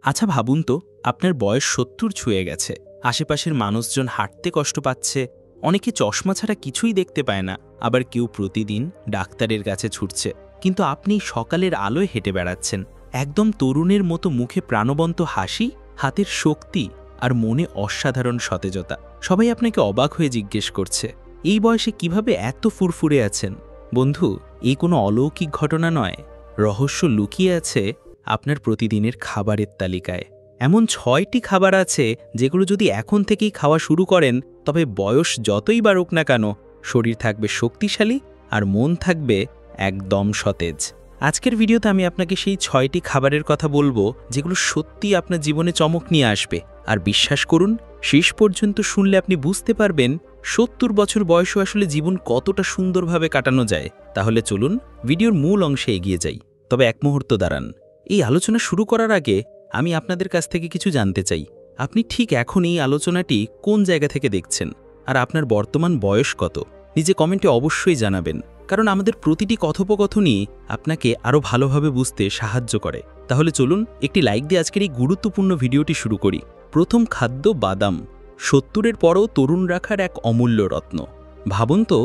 আচ্ছা ভাবুন তো, আপনার বয়স ৭০ ছুঁয়ে গেছে, আশেপাশের মানুষজন হাঁটতে কষ্ট পাচ্ছে, অনেকে চশমা ছাড়া কিছুই দেখতে পায় না, আবার কেউ প্রতিদিন ডাক্তারের কাছে ছুটছে, কিন্তু আপনি সকালের আলোয় হেঁটে বেড়াচ্ছেন, একদম তরুণের মতো, মুখে প্রাণবন্ত হাসি, হাতের শক্তি আর মনে অসাধারণ সতেজতা। সবাই আপনাকে অবাক হয়ে জিজ্ঞেস করছে, এই বয়সে কিভাবে এত ফুরফুরে আছেন? বন্ধু, এই কোনো অলৌকিক ঘটনা নয়, রহস্য লুকিয়ে আছে আপনার প্রতিদিনের খাবারের তালিকায়। এমন ৬টি খাবার আছে যেগুলো যদি এখন থেকেই খাওয়া শুরু করেন, তবে বয়স যতই বাড়ুক না কেন, শরীর থাকবে শক্তিশালী আর মন থাকবে একদম সতেজ। আজকের ভিডিওতে আমি আপনাকে সেই ৬টি খাবারের কথা বলবো যেগুলো সত্যি আপনার জীবনে চমক নিয়ে আসবে। আর বিশ্বাস করুন, শেষ পর্যন্ত শুনলে আপনি বুঝতে পারবেন ৭০ বছর বয়সও আসলে জীবন কতটা সুন্দরভাবে কাটানো যায়। তাহলে চলুন ভিডিওর মূল অংশে এগিয়ে যাই। তবে এক মুহূর্ত দাঁড়ান, এই আলোচনা শুরু করার আগে আমি আপনাদের কাছ থেকে কিছু জানতে চাই। আপনি ঠিক এখন এই আলোচনাটি কোন জায়গা থেকে দেখছেন, আর আপনার বর্তমান বয়স কত? নিজে কমেন্টে অবশ্যই জানাবেন, কারণ আমাদের প্রতিটি কথোপকথনই আপনাকে আরও ভালোভাবে বুঝতে সাহায্য করে। তাহলে চলুন একটি লাইক দিয়ে আজকের এই গুরুত্বপূর্ণ ভিডিওটি শুরু করি। প্রথম খাদ্য বাদাম, ৭০-এর পরও তরুণ রাখার এক অমূল্য রত্ন। ভাবুন তো,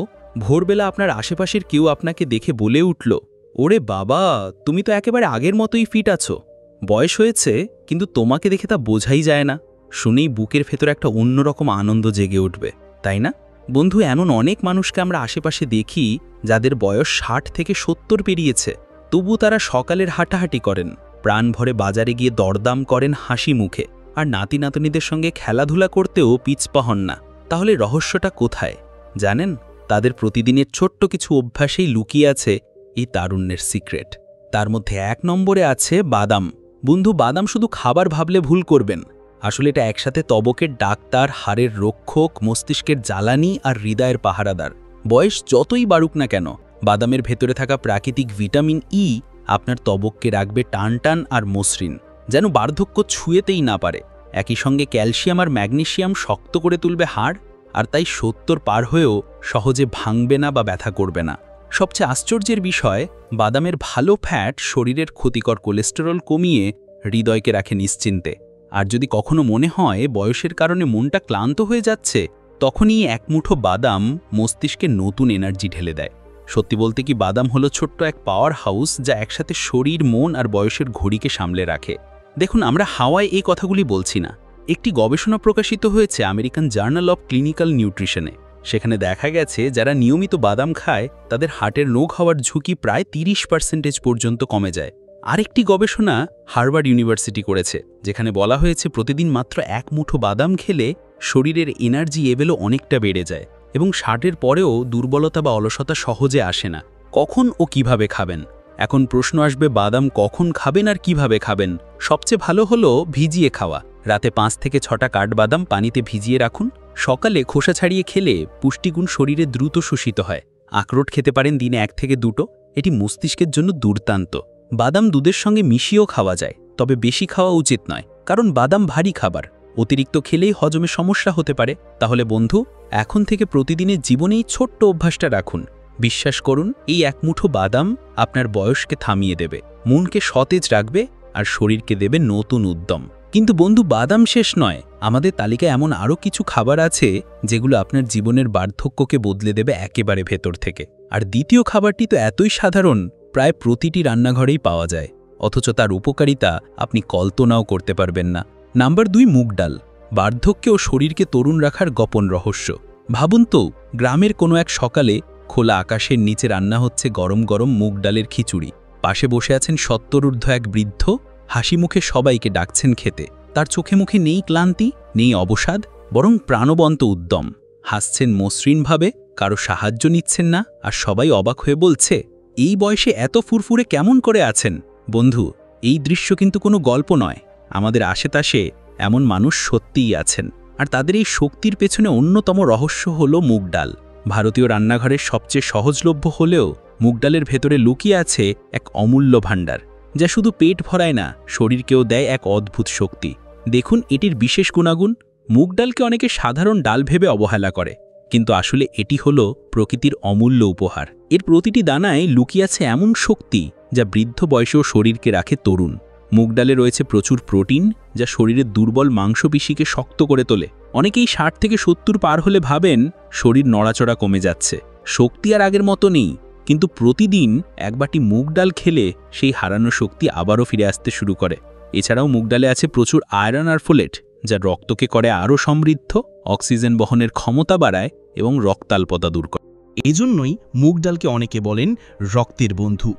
ভোরবেলা আপনার আশেপাশের কেউ আপনাকে দেখে বলে উঠল, ওরে বাবা, তুমি তো একেবারে আগের মতোই ফিট আছো। বয়স হয়েছে, কিন্তু তোমাকে দেখে তা বোঝাই যায় না। শুনেই বুকের ভেতর একটা অন্যরকম আনন্দ জেগে উঠবে, তাই না? বন্ধু, এমন অনেক মানুষকে আমরা আশেপাশে দেখি যাদের বয়স ৬০ থেকে ৭০ পেরিয়েছে, তবু তারা সকালের হাঁটাহাঁটি করেন, প্রাণ ভরে বাজারে গিয়ে দরদাম করেন হাসি মুখে, আর নাতি নাতনিদের সঙ্গে খেলাধুলা করতেও পিছপা হন না। তাহলে রহস্যটা কোথায় জানেন? তাদের প্রতিদিনের ছোট্ট কিছু অভ্যাসেই লুকিয়ে আছে এই তারুণ্যের সিক্রেট। তার মধ্যে ১ নম্বরে আছে বাদাম। বন্ধু, বাদাম শুধু খাবার ভাবলে ভুল করবেন। আসলে এটা একসাথে ত্বকের ডাক্তার, হাড়ের রক্ষক, মস্তিষ্কের জ্বালানি আর হৃদয়ের পাহারাদার। বয়স যতই বাড়ুক না কেন, বাদামের ভেতরে থাকা প্রাকৃতিক ভিটামিন ই আপনার ত্বককে রাখবে টান টান আর মসৃণ, যেন বার্ধক্য ছুঁয়েতেই না পারে। একই সঙ্গে ক্যালসিয়াম আর ম্যাগনেসিয়াম শক্ত করে তুলবে হাড়, আর তাই ৭০ পার হয়েও সহজে ভাঙবে না বা ব্যথা করবে না। সবচেয়ে আশ্চর্যের বিষয়, বাদামের ভালো ফ্যাট শরীরের ক্ষতিকর কোলেস্টেরল কমিয়ে হৃদয়কে রাখে নিশ্চিন্তে। আর যদি কখনো মনে হয় বয়সের কারণে মনটা ক্লান্ত হয়ে যাচ্ছে, তখনই ১ মুঠো বাদাম মস্তিষ্কে নতুন এনার্জি ঢেলে দেয়। সত্যি বলতে কি, বাদাম হলো ছোট্ট এক পাওয়ার হাউস যা একসাথে শরীর, মন আর বয়সের ঘড়িকে সামলে রাখে। দেখুন, আমরা হাওয়ায় এই কথাগুলি বলছি না। একটি গবেষণা প্রকাশিত হয়েছে আমেরিকান জার্নাল অব ক্লিনিক্যাল নিউট্রিশনে। সেখানে দেখা গেছে যারা নিয়মিত বাদাম খায় তাদের হার্টের রোগ হওয়ার ঝুঁকি প্রায় ৩০% পর্যন্ত কমে যায়। আরেকটি গবেষণা হার্ভার্ড ইউনিভার্সিটি করেছে, যেখানে বলা হয়েছে প্রতিদিন মাত্র ১ মুঠো বাদাম খেলে শরীরের এনার্জি লেভেলও অনেকটা বেড়ে যায়, এবং ৬০-এর পরেও দুর্বলতা বা অলসতা সহজে আসে না। কখন ও কিভাবে খাবেন? এখন প্রশ্ন আসবে, বাদাম কখন খাবেন আর কিভাবে খাবেন? সবচেয়ে ভালো হলো ভিজিয়ে খাওয়া। রাতে ৫ থেকে ৬টা কাঠবাদাম পানিতে ভিজিয়ে রাখুন। সকালে খোসা ছাড়িয়ে খেলে পুষ্টিগুণ শরীরে দ্রুত শোষিত হয়। আখরোট খেতে পারেন দিনে ১ থেকে ২টো, এটি মস্তিষ্কের জন্য দুর্দান্ত। বাদাম দুধের সঙ্গে মিশিয়েও খাওয়া যায়, তবে বেশি খাওয়া উচিত নয়, কারণ বাদাম ভারী খাবার, অতিরিক্ত খেলেই হজমে সমস্যা হতে পারে। তাহলে বন্ধু, এখন থেকে প্রতিদিনের জীবনেই ছোট্ট অভ্যাসটা রাখুন। বিশ্বাস করুন, এই ১ মুঠো বাদাম আপনার বয়সকে থামিয়ে দেবে, মনকে সতেজ রাখবে আর শরীরকে দেবে নতুন উদ্যম। কিন্তু বন্ধু, বাদাম শেষ নয়। আমাদের তালিকায় এমন আরও কিছু খাবার আছে যেগুলো আপনার জীবনের বার্ধক্যকে বদলে দেবে একেবারে ভেতর থেকে। আর দ্বিতীয় খাবারটি তো এতই সাধারণ, প্রায় প্রতিটি রান্নাঘরেই পাওয়া যায়, অথচ তার উপকারিতা আপনি কল্পনাও করতে পারবেন না। নাম্বার ২, মুগ ডাল। বার্ধক্যে ও শরীরকে তরুণ রাখার গোপন রহস্য। ভাবুন তো, গ্রামের কোনো এক সকালে খোলা আকাশের নিচে রান্না হচ্ছে গরম গরম মুগ ডালের খিচুড়ি। পাশে বসে আছেন ৭০ এক বৃদ্ধ, হাসি মুখে সবাইকে ডাকছেন খেতে। তার চোখে মুখে নেই ক্লান্তি, নেই অবসাদ, বরং প্রাণবন্ত উদ্যম। হাসছেন মসৃণভাবে, কারো সাহায্য নিচ্ছেন না, আর সবাই অবাক হয়ে বলছে, এই বয়সে এত ফুরফুরে কেমন করে আছেন? বন্ধু, এই দৃশ্য কিন্তু কোনো গল্প নয়। আমাদের আশেপাশে এমন মানুষ সত্যিই আছেন, আর তাদের এই শক্তির পেছনে অন্যতম রহস্য হলো মুগ ডাল। ভারতীয় রান্নাঘরের সবচেয়ে সহজলভ্য হলেও মুগ ডালের ভেতরে লুকিয়ে আছে এক অমূল্য ভাণ্ডার, যা শুধু পেট ভরায় না, শরীরকেও দেয় এক অদ্ভুত শক্তি। দেখুন এটির বিশেষ গুণাগুণ। মুগ ডালকে অনেকে সাধারণ ডাল ভেবে অবহেলা করে, কিন্তু আসলে এটি হলো প্রকৃতির অমূল্য উপহার। এর প্রতিটি দানায় লুকিয়ে আছে এমন শক্তি যা বৃদ্ধ বয়সেও শরীরকে রাখে তরুণ। মুগ ডালে রয়েছে প্রচুর প্রোটিন, যা শরীরের দুর্বল মাংসপেশিকে শক্ত করে তোলে। অনেকেই 60 থেকে 70 পার হলে ভাবেন শরীর নড়াচড়া কমে যাচ্ছে, শক্তি আর আগের মতো নেই। কিন্তু প্রতিদিন এক বাটি মুগ ডাল খেলে সেই হারানো শক্তি আবারও ফিরে আসতে শুরু করে। এছাড়াও মুগ ডালে আছে প্রচুর আয়রন আর ফোলেট, যা রক্তকে করে আরও সমৃদ্ধ, অক্সিজেন বহনের ক্ষমতা বাড়ায় এবং রক্তাল্পতা দূর করে। এজন্যই মুগ ডালকে অনেকে বলেন রক্তের বন্ধু।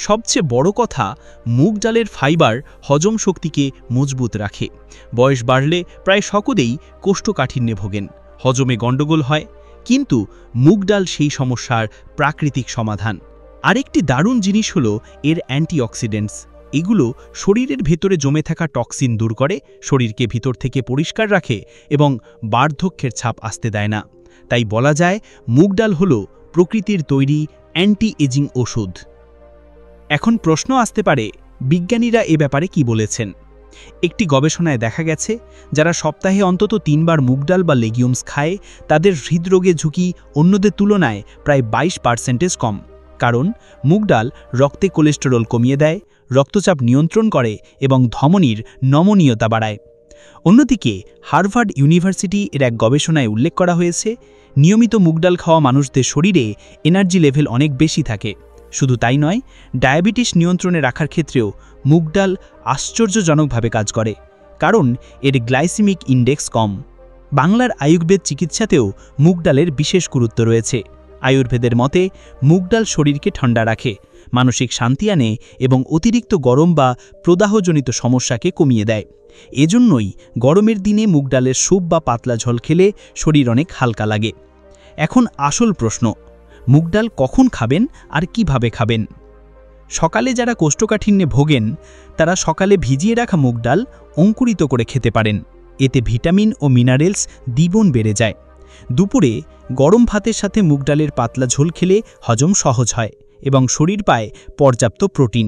সবচেয়ে বড় কথা, মুগ ডালের ফাইবার হজম শক্তিকে মজবুত রাখে। বয়স বাড়লে প্রায় সকলেই কোষ্ঠকাঠিন্যে ভোগেন, হজমে গণ্ডগোল হয়, কিন্তু মুগ ডাল সেই সমস্যার প্রাকৃতিক সমাধান। আরেকটি দারুণ জিনিস হলো এর অ্যান্টিঅক্সিডেন্টস। এগুলো শরীরের ভেতরে জমে থাকা টক্সিন দূর করে, শরীরকে ভিতর থেকে পরিষ্কার রাখে এবং বার্ধক্যের ছাপ আসতে দেয় না। তাই বলা যায় মুগ ডাল হল প্রকৃতির তৈরি অ্যান্টি এজিং ওষুধ। এখন প্রশ্ন আসতে পারে, বিজ্ঞানীরা এ ব্যাপারে কি বলেছেন? একটি গবেষণায় দেখা গেছে, যারা সপ্তাহে অন্তত 3 বার মুগ ডাল বা লেগিউমস খায়, তাদের হৃদরোগের ঝুঁকি অন্যদের তুলনায় প্রায় 22% কম। কারণ মুগ ডাল রক্তে কোলেস্টেরল কমিয়ে দেয়, রক্তচাপ নিয়ন্ত্রণ করে এবং ধমনীর নমনীয়তা বাড়ায়। অন্যদিকে হার্ভার্ড ইউনিভার্সিটি এর এক গবেষণায় উল্লেখ করা হয়েছে, নিয়মিত মুগ ডাল খাওয়া মানুষদের শরীরে এনার্জি লেভেল অনেক বেশি থাকে। শুধু তাই নয়, ডায়াবেটিস নিয়ন্ত্রণে রাখার ক্ষেত্রেও মুগ ডাল আশ্চর্যজনকভাবে কাজ করে, কারণ এর গ্লাইসেমিক ইন্ডেক্স কম। বাংলার আয়ুর্বেদ চিকিৎসাতেও মুগ ডালের বিশেষ গুরুত্ব রয়েছে। আয়ুর্বেদের মতে মুগ ডাল শরীরকে ঠান্ডা রাখে, মানসিক শান্তি আনে এবং অতিরিক্ত গরম বা প্রদাহজনিত সমস্যাকে কমিয়ে দেয়। এজন্যই গরমের দিনে মুগ ডালের স্যুপ বা পাতলা ঝোল খেলে শরীর অনেক হালকা লাগে। এখন আসল প্রশ্ন, মুগ ডাল কখন খাবেন আর কিভাবে খাবেন? সকালে যারা কোষ্ঠকাঠিন্যে ভোগেন, তারা সকালে ভিজিয়ে রাখা মুগ ডাল অঙ্কুরিত করে খেতে পারেন। এতে ভিটামিন ও মিনারেলস দ্বিগুণ বেড়ে যায়। দুপুরে গরম ভাতের সাথে মুগ ডালের পাতলা ঝোল খেলে হজম সহজ হয় এবং শরীর পায় পর্যাপ্ত প্রোটিন।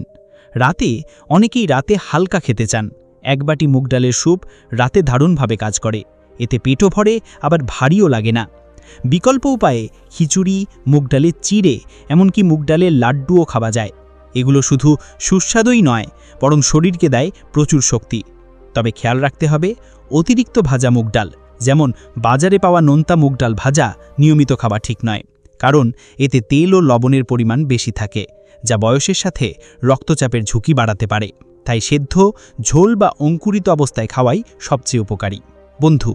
রাতে অনেকেই হালকা খেতে চান, এক বাটি মুগ ডালের স্যুপ রাতে দারুণভাবে কাজ করে। এতে পেটও ভরে, আবার ভারীও লাগে না। বিকল্প উপায়ে খিচুড়ি, মুগ ডালের চিড়ে, এমনকি মুগ ডালের লাড্ডুও খাওয়া যায়। এগুলো শুধু সুস্বাদুই নয়, বরং শরীরকে দেয় প্রচুর শক্তি। তবে খেয়াল রাখতে হবে, অতিরিক্ত ভাজা মুগ ডাল, যেমন বাজারে পাওয়া নোনতা মুগ ডাল ভাজা, নিয়মিত খাওয়া ঠিক নয়, কারণ এতে তেল ও লবণের পরিমাণ বেশি থাকে, যা বয়সের সাথে রক্তচাপের ঝুঁকি বাড়াতে পারে। তাই সেদ্ধ, ঝোল বা অঙ্কুরিত অবস্থায় খাওয়াই সবচেয়ে উপকারী। বন্ধু,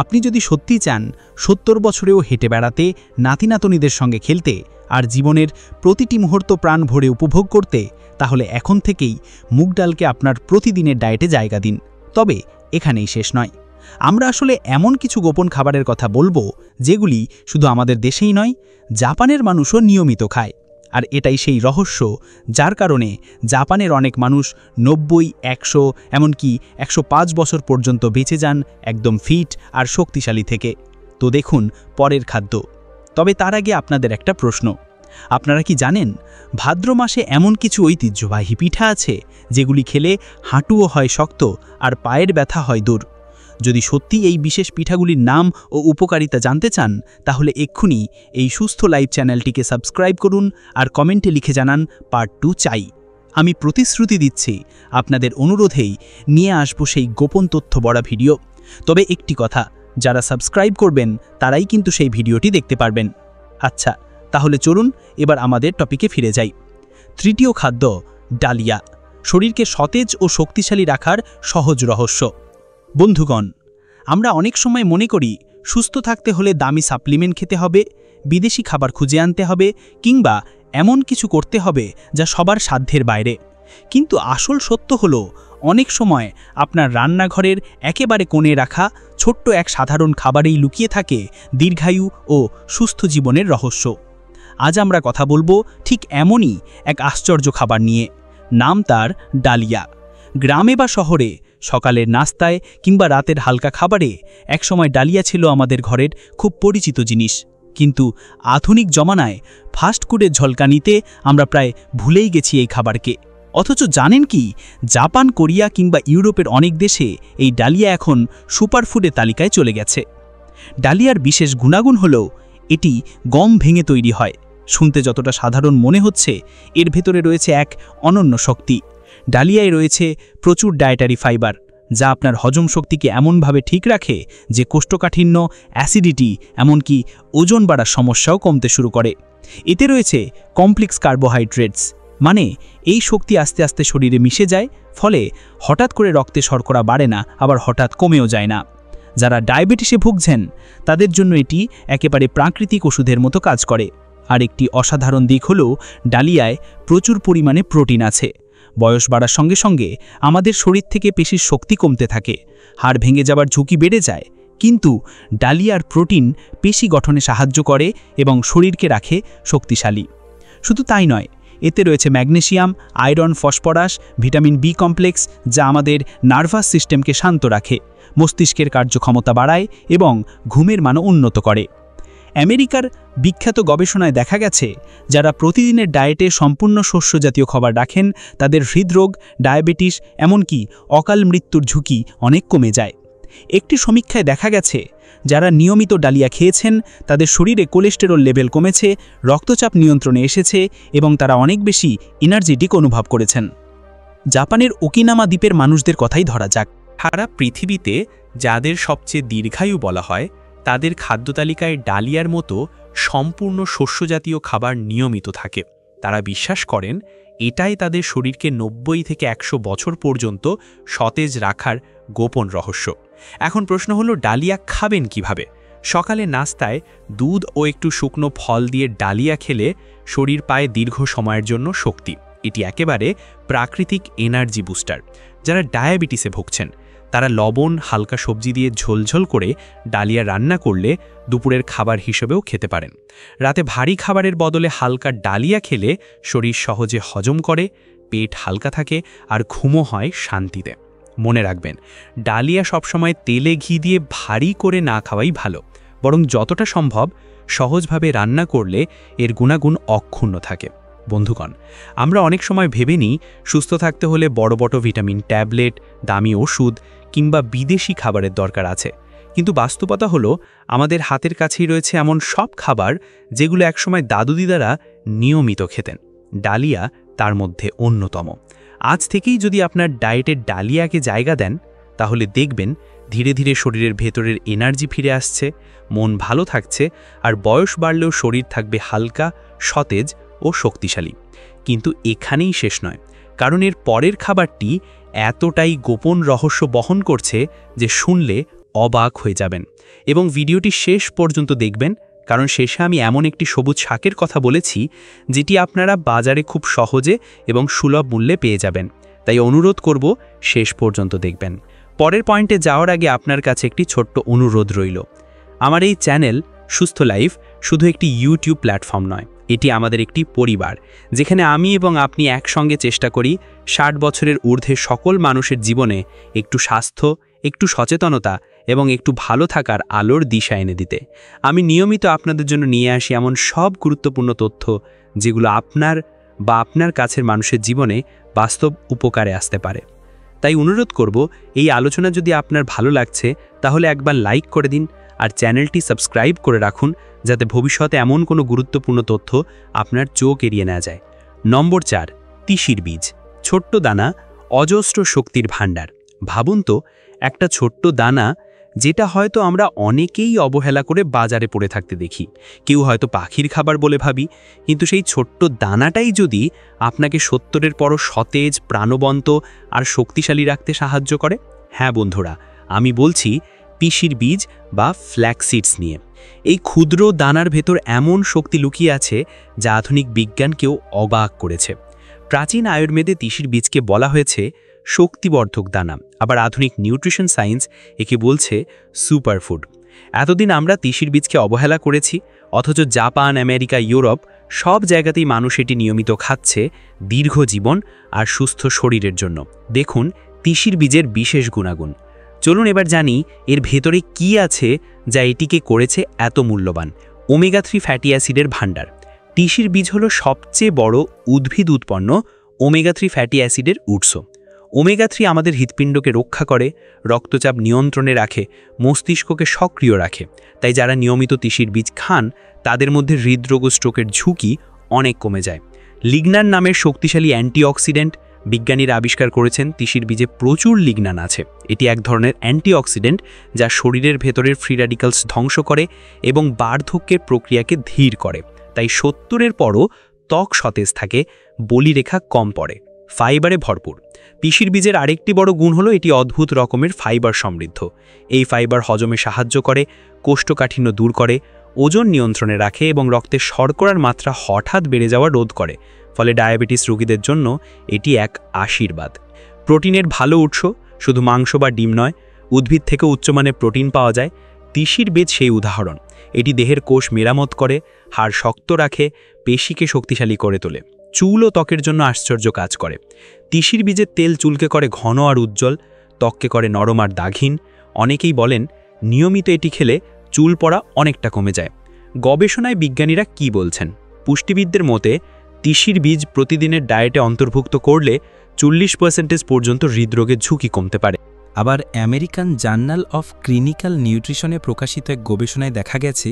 আপনি যদি সত্যি চান 70 বছরেও হেঁটে বেড়াতে, নাতি নাতনিদের সঙ্গে খেলতে আর জীবনের প্রতিটি মুহূর্ত প্রাণ ভরে উপভোগ করতে, তাহলে এখন থেকেই মুগ ডালকে আপনার প্রতিদিনের ডায়েটে জায়গা দিন। তবে এখানেই শেষ নয়, আমরা আসলে এমন কিছু গোপন খাবারের কথা বলবো, যেগুলি শুধু আমাদের দেশেই নয়, জাপানের মানুষও নিয়মিত খায়। আর এটাই সেই রহস্য, যার কারণে জাপানের অনেক মানুষ 90, 100, এমনকি 105 বছর পর্যন্ত বেঁচে যান, একদম ফিট আর শক্তিশালী থেকে। তো দেখুন পরের খাদ্য। তবে তার আগে আপনাদের একটা প্রশ্ন, আপনারা কি জানেন ভাদ্র মাসে এমন কিছু ঐতিহ্যবাহী পিঠা আছে, যেগুলি খেলে হাঁটুও হয় শক্ত আর পায়ের ব্যথা হয় দূর? যদি সত্যি এই বিশেষ পিঠাগুলির নাম ও উপকারিতা জানতে চান, তাহলে এক্ষুনি এই সুস্থ লাইভ চ্যানেলটিকে সাবস্ক্রাইব করুন আর কমেন্টে লিখে জানান পার্ট 2 চাই। আমি প্রতিশ্রুতি দিচ্ছি, আপনাদের অনুরোধেই নিয়ে আসবো সেই গোপন তথ্য ভরা ভিডিও। তবে একটি কথা, যারা সাবস্ক্রাইব করবেন তারাই কিন্তু সেই ভিডিওটি দেখতে পারবেন। আচ্ছা, তাহলে চলুন এবার আমাদের টপিকে ফিরে যাই। তৃতীয় খাদ্য, ডালিয়া, শরীরকে সতেজ ও শক্তিশালী রাখার সহজ রহস্য। বন্ধুগণ, আমরা অনেক সময় মনে করি সুস্থ থাকতে হলে দামি সাপ্লিমেন্ট খেতে হবে, বিদেশি খাবার খুঁজে আনতে হবে, কিংবা এমন কিছু করতে হবে যা সবার সাধ্যের বাইরে। কিন্তু আসল সত্য হলো, অনেক সময় আপনার রান্নাঘরের একেবারে কোণে রাখা ছোট্ট এক সাধারণ খাবারেই লুকিয়ে থাকে দীর্ঘায়ু ও সুস্থ জীবনের রহস্য। আজ আমরা কথা বলবো ঠিক এমনই এক আশ্চর্য খাবার নিয়ে। নাম তার ডালিয়া। গ্রামে বা শহরে, সকালের নাস্তায় কিংবা রাতের হালকা খাবারে একসময় ডালিয়া ছিল আমাদের ঘরের খুব পরিচিত জিনিস। কিন্তু আধুনিক জমানায় ফাস্টফুডের ঝলকানিতে আমরা প্রায় ভুলেই গেছি এই খাবারকে। অথচ জানেন কি, জাপান, কোরিয়া কিংবা ইউরোপের অনেক দেশে এই ডালিয়া এখন সুপারফুডের তালিকায় চলে গেছে। ডালিয়ার বিশেষ গুণাগুণ হল, এটি গম ভেঙে তৈরি হয়। শুনতে যতটা সাধারণ মনে হচ্ছে, এর ভেতরে রয়েছে এক অনন্য শক্তি। ডালিয়ায় রয়েছে প্রচুর ডায়েটারি ফাইবার, যা আপনার হজম শক্তিকে এমনভাবে ঠিক রাখে যে কোষ্ঠকাঠিন্য, অ্যাসিডিটি, এমনকি ওজন বাড়ার সমস্যাও কমতে শুরু করে। এতে রয়েছে কমপ্লেক্স কার্বোহাইড্রেটস, মানে এই শক্তি আস্তে আস্তে শরীরে মিশে যায়, ফলে হঠাৎ করে রক্তে শর্করা বাড়ে না, আবার হঠাৎ কমেও যায় না। যারা ডায়াবেটিসে ভুগছেন তাদের জন্য এটি একেবারে প্রাকৃতিক ওষুধের মতো কাজ করে। আর একটি অসাধারণ দিক হলো ডালিয়ায় প্রচুর পরিমাণে প্রোটিন আছে। বয়স বাড়ার সঙ্গে সঙ্গে আমাদের শরীর থেকে পেশির শক্তি কমতে থাকে, হাড় ভেঙে যাবার ঝুঁকি বেড়ে যায়, কিন্তু ডালিয়ার প্রোটিন পেশি গঠনে সাহায্য করে এবং শরীরকে রাখে শক্তিশালী। শুধু তাই নয়, এতে রয়েছে magnesium, iron, phosphorus, vitamin B complex, যা আমাদের নার্ভাস সিস্টেমকে শান্ত রাখে, মস্তিষ্কের কার্যক্ষমতা বাড়ায় এবং ঘুমের মানও উন্নত করে। আমেরিকার বিখ্যাত গবেষণায় দেখা গেছে, যারা প্রতিদিনের ডায়েটে সম্পূর্ণ শস্যজাতীয় খাবার রাখেন তাদের হৃদরোগ, ডায়াবেটিস, এমনকি অকাল মৃত্যুর ঝুঁকি অনেক কমে যায়। একটি সমীক্ষায় দেখা গেছে, যারা নিয়মিত ডালিয়া খেয়েছেন তাদের শরীরে কোলেস্টেরল লেভেল কমেছে, রক্তচাপ নিয়ন্ত্রণে এসেছে এবং তারা অনেক বেশি এনার্জেটিক অনুভব করেছেন। জাপানের ওকিনামা দ্বীপের মানুষদের কথাই ধরা যাক। সারা পৃথিবীতে যাদের সবচেয়ে দীর্ঘায়ু বলা হয়, তাদের খাদ্য তালিকায় ডালিয়ার মতো সম্পূর্ণ শস্যজাতীয় খাবার নিয়মিত থাকে। তারা বিশ্বাস করেন এটাই তাদের শরীরকে 90 থেকে 100 বছর পর্যন্ত সতেজ রাখার গোপন রহস্য। এখন প্রশ্ন হলো, ডালিয়া খাবেন কিভাবে? সকালে নাস্তায় দুধ ও একটু শুকনো ফল দিয়ে ডালিয়া খেলে শরীর পায় দীর্ঘ সময়ের জন্য শক্তি। এটি একেবারে প্রাকৃতিক এনার্জি বুস্টার। যারা ডায়াবেটিসে ভুগছেন তারা লবণ, হালকা সবজি দিয়ে ঝোলঝোল করে ডালিয়া রান্না করলে দুপুরের খাবার হিসেবেও খেতে পারেন। রাতে ভারী খাবারের বদলে হালকা ডালিয়া খেলে শরীর সহজে হজম করে, পেট হালকা থাকে আর ঘুমও হয় শান্তিতে। মনে রাখবেন, ডালিয়া সবসময় তেলে ঘি দিয়ে ভারী করে না খাওয়াই ভালো, বরং যতটা সম্ভব সহজভাবে রান্না করলে এর গুণাগুণ অক্ষুণ্ণ থাকে। বন্ধুগণ, আমরা অনেক সময় ভেবে নিই সুস্থ থাকতে হলে বড় বড় ভিটামিন ট্যাবলেট, দামি ওষুধ কিংবা বিদেশি খাবারের দরকার আছে, কিন্তু বাস্তবতা হলো আমাদের হাতের কাছেই রয়েছে এমন সব খাবার যেগুলো একসময় দাদু দিদারা নিয়মিত খেতেন। ডালিয়া তার মধ্যে অন্যতম। আজ থেকেই যদি আপনার ডায়েটে ডালিয়াকে জায়গা দেন, তাহলে দেখবেন ধীরে ধীরে শরীরের ভেতরের এনার্জি ফিরে আসছে, মন ভালো থাকছে, আর বয়স বাড়লেও শরীর থাকবে হালকা, সতেজ ও শক্তিশালী। কিন্তু এখানেই শেষ নয়, কারণ এর পরের খাবারটি এতটাই গোপন রহস্য বহন করছে যে শুনলে অবাক হয়ে যাবেন। এবং ভিডিওটি শেষ পর্যন্ত দেখবেন, কারণ শেষে আমি এমন একটি সবুজ শাকের কথা বলেছি যেটি আপনারা বাজারে খুব সহজে এবং সুলভ মূল্যে পেয়ে যাবেন। তাই অনুরোধ করব শেষ পর্যন্ত দেখবেন। পরের পয়েন্টে যাওয়ার আগে আপনার কাছে একটি ছোট্ট অনুরোধ রইল। আমার এই চ্যানেল সুস্থ লাইফ শুধু একটি ইউটিউব প্ল্যাটফর্ম নয়, এটি আমাদের একটি পরিবার, যেখানে আমি এবং আপনি একসঙ্গে চেষ্টা করি 60 বছরের ঊর্ধ্বে সকল মানুষের জীবনে একটু স্বাস্থ্য, একটু সচেতনতা এবং একটু ভালো থাকার আলোর দিশা এনে দিতে। আমি নিয়মিত আপনাদের জন্য নিয়ে আসি এমন সব গুরুত্বপূর্ণ তথ্য যেগুলো আপনার বা আপনার কাছের মানুষের জীবনে বাস্তব উপকারে আসতে পারে। তাই অনুরোধ করব, এই আলোচনা যদি আপনার ভালো লাগছে তাহলে একবার লাইক করে দিন আর চ্যানেলটি সাবস্ক্রাইব করে রাখুন, যাতে ভবিষ্যতে এমন কোনো গুরুত্বপূর্ণ তথ্য আপনার চোখ এড়িয়ে না যায়। নম্বর 4, তিসির বীজ। ছোট্ট দানা, অজস্র শক্তির ভাণ্ডার। ভাবুন তো, একটা ছোট্ট দানা যেটা হয়তো আমরা অনেকেই অবহেলা করে বাজারে পড়ে থাকতে দেখি, কেউ হয়তো পাখির খাবার বলে ভাবি, কিন্তু সেই ছোট্ট দানাটাই যদি আপনাকে 70-এর পরও সতেজ, প্রাণবন্ত আর শক্তিশালী রাখতে সাহায্য করে। হ্যাঁ বন্ধুরা, আমি বলছি তিসির বীজ বা ফ্ল্যাক্সিডস নিয়ে। এই ক্ষুদ্র দানার ভেতর এমন শক্তি লুকিয়ে আছে যা আধুনিক বিজ্ঞানকেও অবাক করেছে। প্রাচীন আয়ুর্বেদে তিসির বীজকে বলা হয়েছে শক্তিবর্ধক দানা, আবার আধুনিক নিউট্রিশন সায়েন্স একে বলছে সুপারফুড। এতদিন আমরা তিসির বীজকে অবহেলা করেছি, অথচ জাপান, আমেরিকা, ইউরোপ সব জায়গাতেই মানুষ এটি নিয়মিত খাচ্ছে দীর্ঘ জীবন আর সুস্থ শরীরের জন্য। দেখুন তিসির বীজের বিশেষ গুণাগুণ। চলুন এবার জানি এর ভেতরে কি আছে যা এটিকে করেছে এত মূল্যবান। ওমেগা 3 ফ্যাটি অ্যাসিডের ভাণ্ডার। তিসির বীজ হলো সবচেয়ে বড় উদ্ভিদ উৎপন্ন ওমেগা 3 ফ্যাটি অ্যাসিডের উৎস। ওমেগা 3 আমাদের হৃৎপিণ্ডকে রক্ষা করে, রক্তচাপ নিয়ন্ত্রণে রাখে, মস্তিষ্ককে সক্রিয় রাখে। তাই যারা নিয়মিত তিসির বীজ খান তাদের মধ্যে হৃদরোগ ও স্ট্রোকের ঝুঁকি অনেক কমে যায়। লিগনান নামের শক্তিশালী অ্যান্টিঅক্সিডেন্ট বিজ্ঞানীরা আবিষ্কার করেছেন তিসির বীজে প্রচুর লিগনান আছে। এটি এক ধরনের অ্যান্টিঅক্সিডেন্ট যা শরীরের ভেতরের ফ্রি র্যাডিক্যালস ধ্বংস করে এবং বার্ধক্যের প্রক্রিয়াকে ধীর করে। তাই 70-এর পরও ত্বক সতেজ থাকে, বলিরেখা কম পড়ে। ফাইবারে ভরপুর। তিসির বীজের আরেকটি বড় গুণ হলো এটি অদ্ভুত রকমের ফাইবার সমৃদ্ধ। এই ফাইবার হজমে সাহায্য করে, কোষ্ঠকাঠিন্য দূর করে, ওজন নিয়ন্ত্রণে রাখে এবং রক্তে শর্করার মাত্রা হঠাৎ বেড়ে যাওয়া রোধ করে। ফলে ডায়াবেটিস রোগীদের জন্য এটি এক আশীর্বাদ। প্রোটিনের ভালো উৎস, শুধু মাংস বা ডিম নয়, উদ্ভিদ থেকে উচ্চমানের প্রোটিন পাওয়া যায়। তিসির বীজ সেই উদাহরণ। এটি দেহের কোষ মেরামত করে, হাড় শক্ত রাখে, পেশিকে শক্তিশালী করে তোলে। চুল ও ত্বকের জন্য আশ্চর্য কাজ করে। তিসির বীজের তেল চুলকে করে ঘন আর উজ্জ্বল, ত্বককে করে নরম আর দাগহীন। অনেকেই বলেন নিয়মিত এটি খেলে চুল পড়া অনেকটা কমে যায়। গবেষণায় বিজ্ঞানীরা কি বলছেন? পুষ্টিবিদদের মতে তিসির বীজ প্রতিদিনের ডায়েটে অন্তর্ভুক্ত করলে 40% পর্যন্ত হৃদরোগের ঝুঁকি কমতে পারে। আবার আমেরিকান জার্নাল অফ ক্লিনিক্যাল নিউট্রিশনে প্রকাশিত এক গবেষণায় দেখা গেছে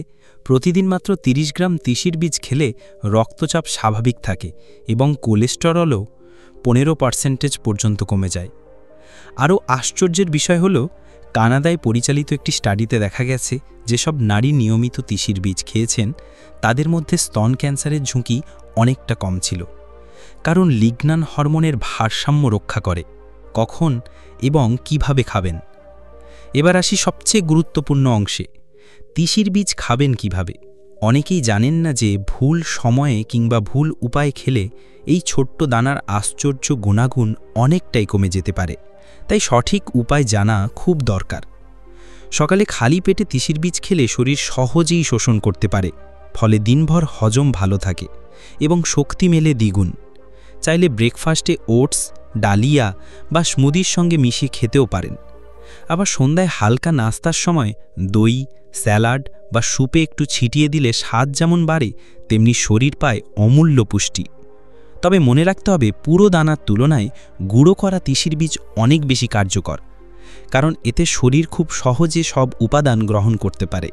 প্রতিদিন মাত্র 30 গ্রাম তিসির বীজ খেলে রক্তচাপ স্বাভাবিক থাকে এবং কোলেস্টেরলও 15% পর্যন্ত কমে যায়। আরও আশ্চর্যের বিষয় হল কানাডায় পরিচালিত একটি স্টাডিতে দেখা গেছে যেসব নারী নিয়মিত তিসির বীজ খেয়েছেন তাদের মধ্যে স্তন ক্যান্সারের ঝুঁকি অনেকটা কম ছিল। কারণ লিগনান হরমোনের ভারসাম্য রক্ষা করে। কখন এবং কিভাবে খাবেন? এবার আসি সবচেয়ে গুরুত্বপূর্ণ অংশে, তিসির বীজ খাবেন কিভাবে। অনেকেই জানেন না যে ভুল সময়ে কিংবা ভুল উপায়ে খেলে এই ছোট্ট দানার আশ্চর্য গুণাগুণ অনেকটাই কমে যেতে পারে। তাই সঠিক উপায় জানা খুব দরকার। সকালে খালি পেটে তিসির বীজ খেলে শরীর সহজেই শোষণ করতে পারে, ফলে দিনভর হজম ভালো থাকে এবং শক্তি মেলে দ্বিগুণ। চাইলে ব্রেকফাস্টে ওটস, ডালিয়া বা স্মুদির সঙ্গে মিশিয়ে খেতেও পারেন। আবার সন্ধ্যায় হালকা নাস্তার সময় দই, স্যালাড বা স্যুপে একটু ছিটিয়ে দিলে স্বাদ যেমন বাড়ে তেমনি শরীর পায় অমূল্য পুষ্টি। তবে মনে রাখতে হবে পুরো দানার তুলনায় গুঁড়ো করা তিসির বীজ অনেক বেশি কার্যকর, কারণ এতে শরীর খুব সহজে সব উপাদান গ্রহণ করতে পারে।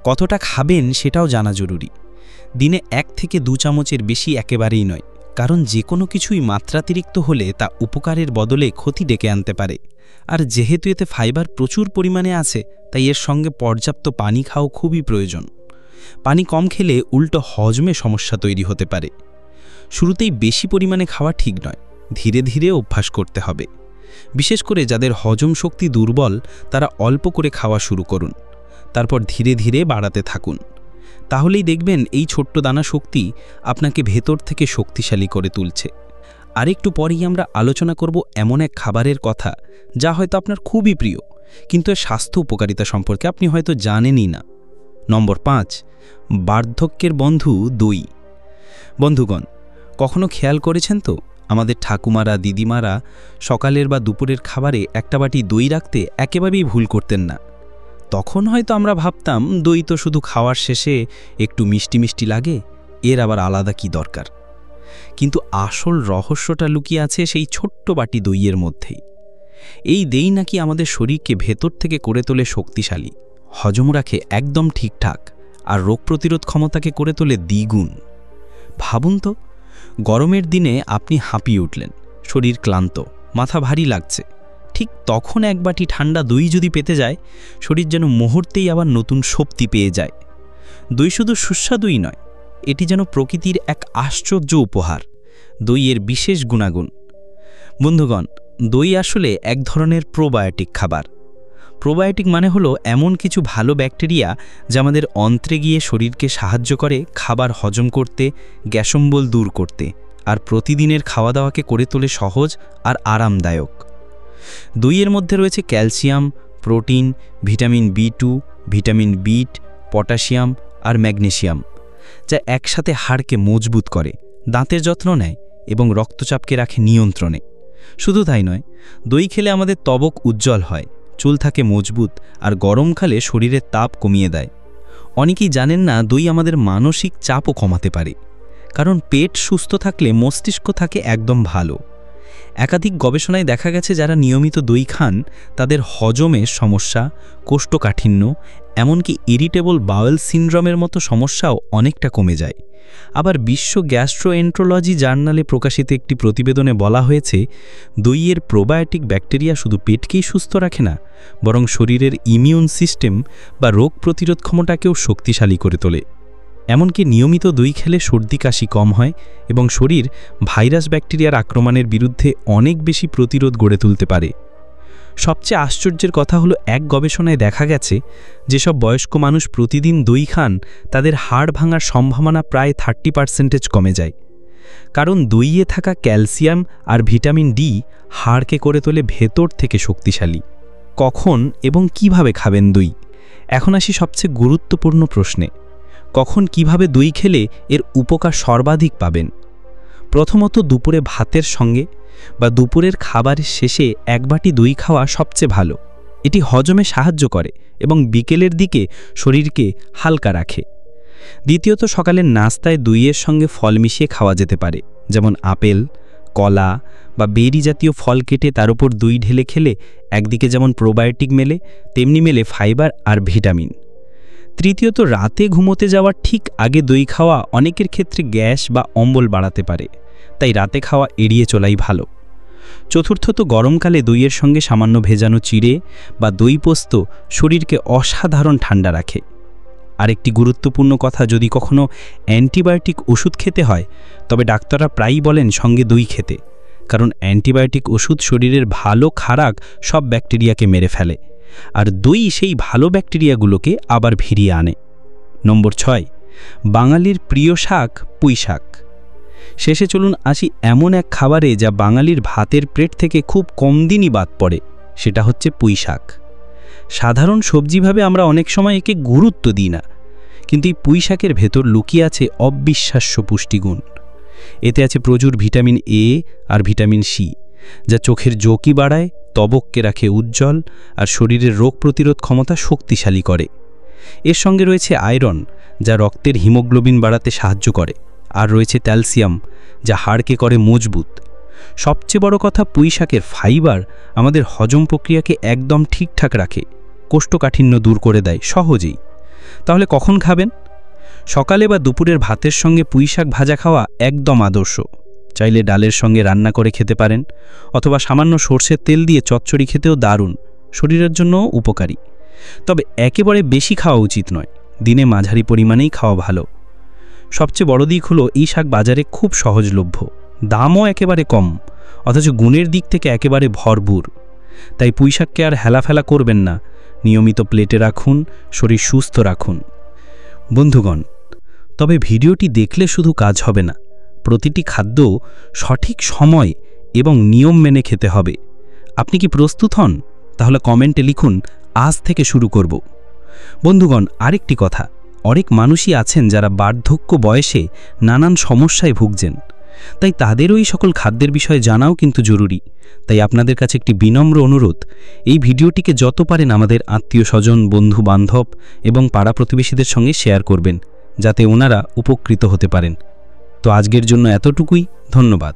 কতটা খাবেন সেটাও জানা জরুরি। দিনে 1 থেকে 2 চামচের বেশি একেবারেই নয়, কারণ যে কোনো কিছুই মাত্রাতিরিক্ত হলে তা উপকারের বদলে ক্ষতি ডেকে আনতে পারে। আর যেহেতু এতে ফাইবার প্রচুর পরিমাণে আছে তাই এর সঙ্গে পর্যাপ্ত পানি খাওয়া খুবই প্রয়োজন। পানি কম খেলে উল্টো হজমে সমস্যা তৈরি হতে পারে। শুরুতেই বেশি পরিমাণে খাওয়া ঠিক নয়, ধীরে ধীরে অভ্যাস করতে হবে। বিশেষ করে যাদের হজম শক্তি দুর্বল তারা অল্প করে খাওয়া শুরু করুন, তারপর ধীরে ধীরে বাড়াতে থাকুন। তাহলেই দেখবেন এই ছোট্ট দানা শক্তি আপনাকে ভেতর থেকে শক্তিশালী করে তুলছে। আরেকটু পরেই আমরা আলোচনা করব এমন এক খাবারের কথা যা হয়তো আপনার খুবই প্রিয়, কিন্তু এর স্বাস্থ্য উপকারিতা সম্পর্কে আপনি হয়তো জানেনই না। নম্বর 5, বার্ধক্যের বন্ধু দই। বন্ধুগণ, কখনো খেয়াল করেছেন তো আমাদের ঠাকুমারা, দিদিমারা সকালের বা দুপুরের খাবারে একটা বাটি দই রাখতে একেবারেই ভুল করতেন না। তখন হয়তো আমরা ভাবতাম দই তো শুধু খাওয়ার শেষে একটু মিষ্টি মিষ্টি লাগে, এর আবার আলাদা কি দরকার। কিন্তু আসল রহস্যটা লুকিয়ে আছে সেই ছোট্ট বাটি দইয়ের মধ্যেই। এই দই নাকি আমাদের শরীরকে ভেতর থেকে করে তোলে শক্তিশালী, হজম রাখে একদম ঠিকঠাক, আর রোগ প্রতিরোধ ক্ষমতাকে করে তোলে দ্বিগুণ। ভাবুন তো, গরমের দিনে আপনি হাঁপিয়ে উঠলেন, শরীর ক্লান্ত, মাথা ভারী লাগছে, ঠিক তখন এক বাটি ঠান্ডা দই যদি পেতে যায়, শরীর যেন মুহূর্তেই আবার নতুন শক্তি পেয়ে যায়। দই শুধু সুস্বাদুই নয়, এটি যেন প্রকৃতির এক আশ্চর্য উপহার। দইয়ের বিশেষ গুণাগুণ। বন্ধুগণ, দই আসলে এক ধরনের প্রোবায়োটিক খাবার। প্রোবায়োটিক মানে হলো এমন কিছু ভালো ব্যাকটেরিয়া যা আমাদের অন্ত্রে গিয়ে শরীরকে সাহায্য করে খাবার হজম করতে, গ্যাসম্বল দূর করতে, আর প্রতিদিনের খাওয়া দাওয়াকে করে তোলে সহজ আর আরামদায়ক। দইয়ের মধ্যে রয়েছে calcium, protein, vitamin B2, vitamin বিট, পটাশিয়াম আর ম্যাগনেসিয়াম, যা একসাথে হাড়কে মজবুত করে, দাঁতের যত্ন নেয় এবং রক্তচাপকে রাখে নিয়ন্ত্রণে। শুধু তাই নয়, দই খেলে আমাদের ত্বক উজ্জ্বল হয়, চুল থাকে মজবুত, আর গরমকালে শরীরের তাপ কমিয়ে দেয়। অনেকেই জানেন না দই আমাদের মানসিক চাপও কমাতে পারে, কারণ পেট সুস্থ থাকলে মস্তিষ্ক থাকে একদম ভালো। একাধিক গবেষণায় দেখা গেছে যারা নিয়মিত দই খান তাদের হজমের সমস্যা, কোষ্ঠকাঠিন্য এমনকি ইরিটেবল বাওয়েল সিনড্রোমের মতো সমস্যাও অনেকটা কমে যায়। আবার বিশ্ব গ্যাস্ট্রোএন্ট্রোলজি জার্নালে প্রকাশিত একটি প্রতিবেদনে বলা হয়েছে, দইয়ের প্রোবায়োটিক ব্যাকটেরিয়া শুধু পেটকেই সুস্থ রাখে না, বরং শরীরের ইমিউন সিস্টেম বা রোগ প্রতিরোধ ক্ষমতাকেও শক্তিশালী করে তোলে। এমনকি নিয়মিত দই খেলে সর্দি কাশি কম হয় এবং শরীর ভাইরাস ব্যাকটেরিয়ার আক্রমণের বিরুদ্ধে অনেক বেশি প্রতিরোধ গড়ে তুলতে পারে। সবচেয়ে আশ্চর্যের কথা হলো, এক গবেষণায় দেখা গেছে যেসব বয়স্ক মানুষ প্রতিদিন দই খান তাদের হাড় ভাঙার সম্ভাবনা প্রায় 30% কমে যায়। কারণ দইয়ে থাকা ক্যালসিয়াম আর ভিটামিন ডি হাড়কে করে তোলে ভেতর থেকে শক্তিশালী। কখন এবং কিভাবে খাবেন দই? এখন আসি সবচেয়ে গুরুত্বপূর্ণ প্রশ্নে, কখন কিভাবে দই খেলে এর উপকার সর্বাধিক পাবেন? প্রথমত, দুপুরে ভাতের সঙ্গে বা দুপুরের খাবারের শেষে এক বাটি দই খাওয়া সবচেয়ে ভালো। এটি হজমে সাহায্য করে এবং বিকেলের দিকে শরীরকে হালকা রাখে। দ্বিতীয়ত, সকালের নাস্তায় দইয়ের সঙ্গে ফল মিশিয়ে খাওয়া যেতে পারে, যেমন আপেল, কলা বা বেরি জাতীয় ফল কেটে তার উপর দই ঢেলে খেলে একদিকে যেমন প্রোবায়োটিক মেলে, তেমনি মেলে ফাইবার আর ভিটামিন। তৃতীয়ত, রাতে ঘুমোতে যাওয়ার ঠিক আগে দই খাওয়া অনেকের ক্ষেত্রে গ্যাস বা অম্বল বাড়াতে পারে, তাই রাতে খাওয়া এড়িয়ে চলাই ভালো। চতুর্থত, গরমকালে দইয়ের সঙ্গে সামান্য ভেজানো চিড়ে বা দই পোস্ত শরীরকে অসাধারণ ঠান্ডা রাখে। আরেকটি গুরুত্বপূর্ণ কথা, যদি কখনো অ্যান্টিবায়োটিক ওষুধ খেতে হয় তবে ডাক্তাররা প্রায়ই বলেন সঙ্গে দই খেতে, কারণ অ্যান্টিবায়োটিক ওষুধ শরীরের ভালো খারাপ সব ব্যাকটেরিয়াকে মেরে ফেলে, আর দই সেই ভালো ব্যাকটেরিয়াগুলোকে আবার ফিরিয়ে আনে। নম্বর 6, বাঙালির প্রিয় শাক পুঁই শাক। শেষে চলুন আসি এমন এক খাবারে যা বাঙালির ভাতের প্লেট থেকে খুব কম দিনই বাদ পড়ে, সেটা হচ্ছে পুঁই শাক। সাধারণ সবজিভাবে আমরা অনেক সময় একে গুরুত্ব দিই না, কিন্তু এই পুঁই শাকের ভেতর লুকিয়ে আছে অবিশ্বাস্য পুষ্টিগুণ। এতে আছে প্রচুর ভিটামিন এ আর ভিটামিন সি, যা চোখের ঝোঁকি বাড়ায়, ত্বককে রাখে উজ্জ্বল আর শরীরের রোগ প্রতিরোধ ক্ষমতা শক্তিশালী করে। এর সঙ্গে রয়েছে আয়রন, যা রক্তের হিমোগ্লোবিন বাড়াতে সাহায্য করে, আর রয়েছে ক্যালসিয়াম, যা হাড়কে করে মজবুত। সবচেয়ে বড় কথা, পুঁই শাকের ফাইবার আমাদের হজম প্রক্রিয়াকে একদম ঠিকঠাক রাখে, কোষ্ঠকাঠিন্য দূর করে দেয় সহজেই। তাহলে কখন খাবেন? সকালে বা দুপুরের ভাতের সঙ্গে পুঁই শাক ভাজা খাওয়া একদম আদর্শ। চাইলে ডালের সঙ্গে রান্না করে খেতে পারেন, অথবা সামান্য সরষের তেল দিয়ে চচ্চড়ি খেতেও দারুণ, শরীরের জন্য উপকারী। তবে একেবারে বেশি খাওয়া উচিত নয়, দিনে মাঝারি পরিমাণেই খাওয়া ভালো। সবচেয়ে বড় দিক হলো এই শাক বাজারে খুব সহজলভ্য, দামও একেবারে কম, অথচ গুণের দিক থেকে একেবারে ভরপুর। তাই পুঁই শাককে আর হেলাফেলা করবেন না, নিয়মিত প্লেটে রাখুন, শরীর সুস্থ রাখুন। বন্ধুগণ, তবে ভিডিওটি দেখলে শুধু কাজ হবে না, প্রতিটি খাদ্য সঠিক সময় এবং নিয়ম মেনে খেতে হবে। আপনি কি প্রস্তুত হন? তাহলে কমেন্টে লিখুন, আজ থেকে শুরু করব। বন্ধুগণ, আরেকটি কথা, অনেক মানুষই আছেন যারা বার্ধক্য বয়সে নানান সমস্যায় ভুগছেন, তাই তাদেরও এই সকল খাদ্যের বিষয়ে জানাও কিন্তু জরুরি। তাই আপনাদের কাছে একটি বিনম্র অনুরোধ, এই ভিডিওটিকে যত পারেন আমাদের আত্মীয় স্বজন, বন্ধু বান্ধব এবং পাড়া প্রতিবেশীদের সঙ্গে শেয়ার করবেন, যাতে ওনারা উপকৃত হতে পারেন। তো আজকের জন্য এতটুকুই, ধন্যবাদ।